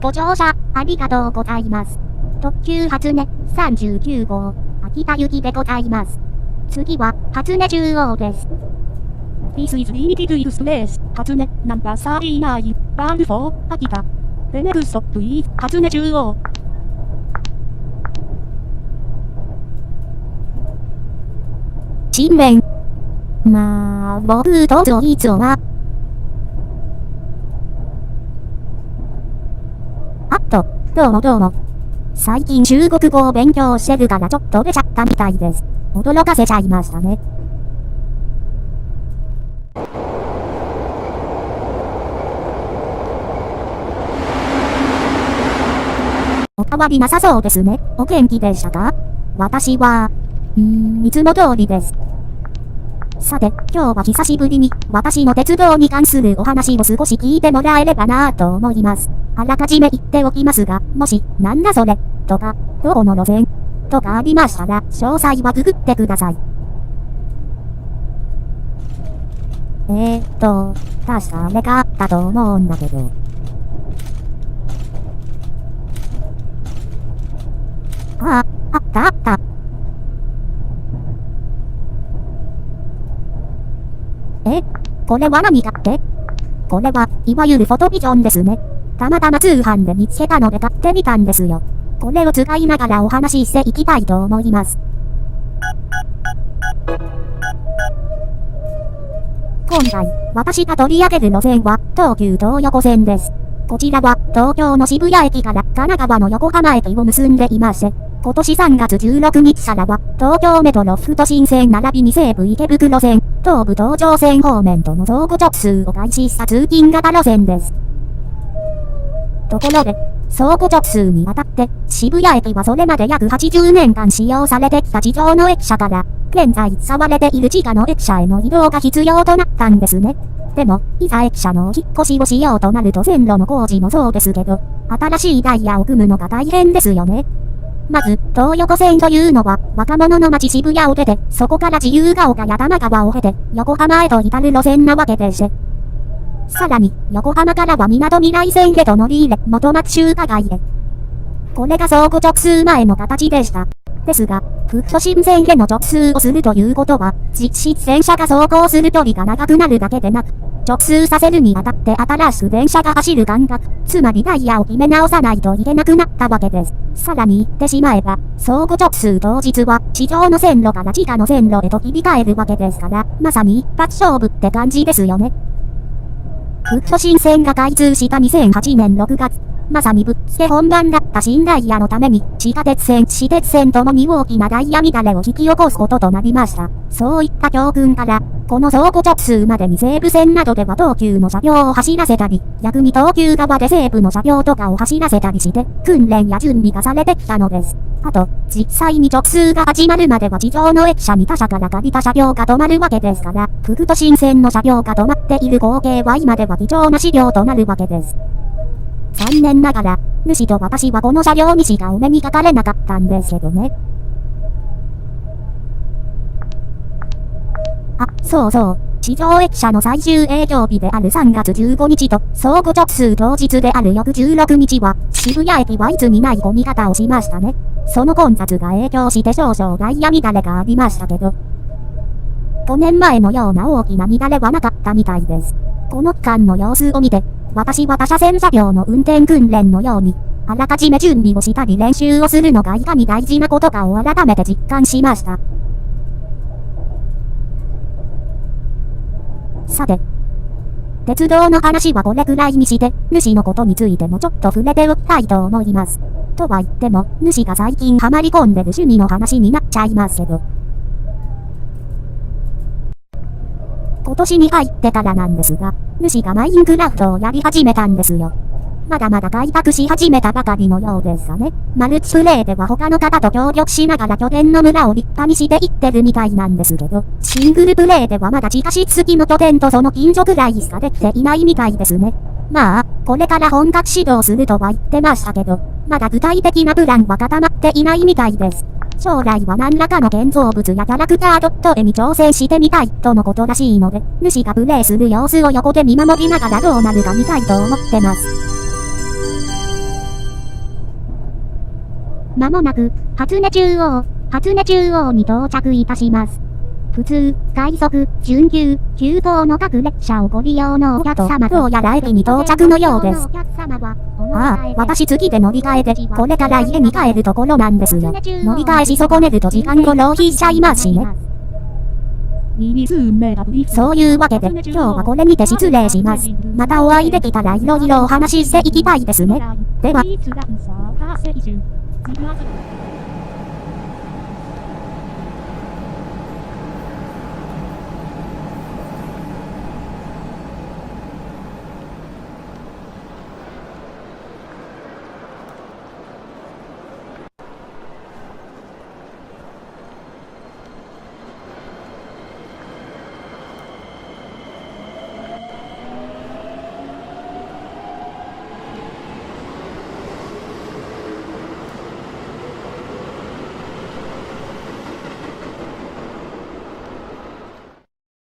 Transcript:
ご乗車、ありがとうございます。特急初音39号、秋田行きでございます。次は、初音中央です。This is limited express, 初音、ナンバー39、bound for、秋田。The next stop is、初音中央。新面。まあ、僕とジョイツは。どうも。最近中国語を勉強してるからちょっと出ちゃったみたいです。驚かせちゃいましたね。お変わりなさそうですね。お元気でしたか？私は、いつも通りです。さて、今日は久しぶりに、私の鉄道に関するお話を少し聞いてもらえればなぁと思います。あらかじめ言っておきますが、もし、なんだそれ、とか、どこの路線、とかありましたら、詳細はググってください。確かあれがあったと思うんだけど。あった。これは何かって？これは、いわゆるフォトビジョンですね。たまたま通販で見つけたので買ってみたんですよ。これを使いながらお話ししていきたいと思います。今回、私が取り上げる路線は、東急東横線です。こちらは、東京の渋谷駅から神奈川の横浜駅を結んでいまして、今年3月16日からは、東京メトロ副都心線並びに西武池袋線、東武東上線方面との相互直通を開始した通勤型路線です。ところで、相互直通にあたって、渋谷駅はそれまで約80年間使用されてきた地上の駅舎から、現在使われている地下の駅舎への移動が必要となったんですね。でも、いざ駅舎のお引っ越しをしようとなると線路の工事もそうですけど、新しいダイヤを組むのが大変ですよね。まず、東横線というのは、若者の街渋谷を出て、そこから自由が丘や多摩川を経て、横浜へと至る路線なわけでして。さらに、横浜からは港未来線へと乗り入れ、元町中華街へ。これが相互直通前の形でした。ですが、副都心線への直通をするということは、実質電車が走行する距離が長くなるだけでなく、直通させるにあたって新しく電車が走る間隔、つまりダイヤを決め直さないといけなくなったわけです。さらに言ってしまえば、相互直通当日は地上の線路から地下の線路へと切り替えるわけですから、まさに一発勝負って感じですよね。副都心線が開通した2008年6月、まさにぶっつけ本番だった新ダイヤのために、地下鉄線、私鉄線ともに大きなダイヤ乱れを引き起こすこととなりました。そういった教訓から、この相互直通までに西武線などでは東急の車両を走らせたり、逆に東急側で西武の車両とかを走らせたりして、訓練や準備がされてきたのです。あと、実際に直通が始まるまでは地上の駅舎に他社から借りた車両が止まるわけですから、副都心線の車両が止まっている合計は今では貴重な資料となるわけです。残念ながら、主と私はこの車両にしかお目にかかれなかったんですけどね。そう。地上駅舎の最終営業日である3月15日と、相互直通当日である翌16日は、渋谷駅はいつにない混み方をしましたね。その混雑が影響して少々ダイヤ乱れがありましたけど、5年前のような大きな乱れはなかったみたいです。この期間の様子を見て、私は他車線車両の運転訓練のように、あらかじめ準備をしたり練習をするのがいかに大事なことかを改めて実感しました。さて、鉄道の話はこれくらいにして、主のことについてもちょっと触れておきたいと思います。とは言っても、主が最近ハマり込んでる趣味の話になっちゃいますけど。今年に入ってからなんですが、主がマインクラフトをやり始めたんですよ。まだまだ開拓し始めたばかりのようですがね。マルチプレイでは他の方と協力しながら拠点の村を立派にしていってるみたいなんですけど、シングルプレイではまだ地下室付きの拠点とその近所くらいしかできていないみたいですね。まあ、これから本格始動するとは言ってましたけど、まだ具体的なプランは固まっていないみたいです。将来は何らかの建造物やキャラクター絵に挑戦してみたいとのことらしいので、主がプレイする様子を横で見守りながらどうなるか見たいと思ってます。まもなく、初音中央に到着いたします。普通、快速、準急、急行の各列車をご利用のお客様、どうやら駅に到着のようです。ああ、私次で乗り換えで、これから家に帰るところなんですよ。乗り換えし損ねると時間を浪費しちゃいますしね。そういうわけで、今日はこれにて失礼します。またお会いできたらいろいろお話ししていきたいですね。では。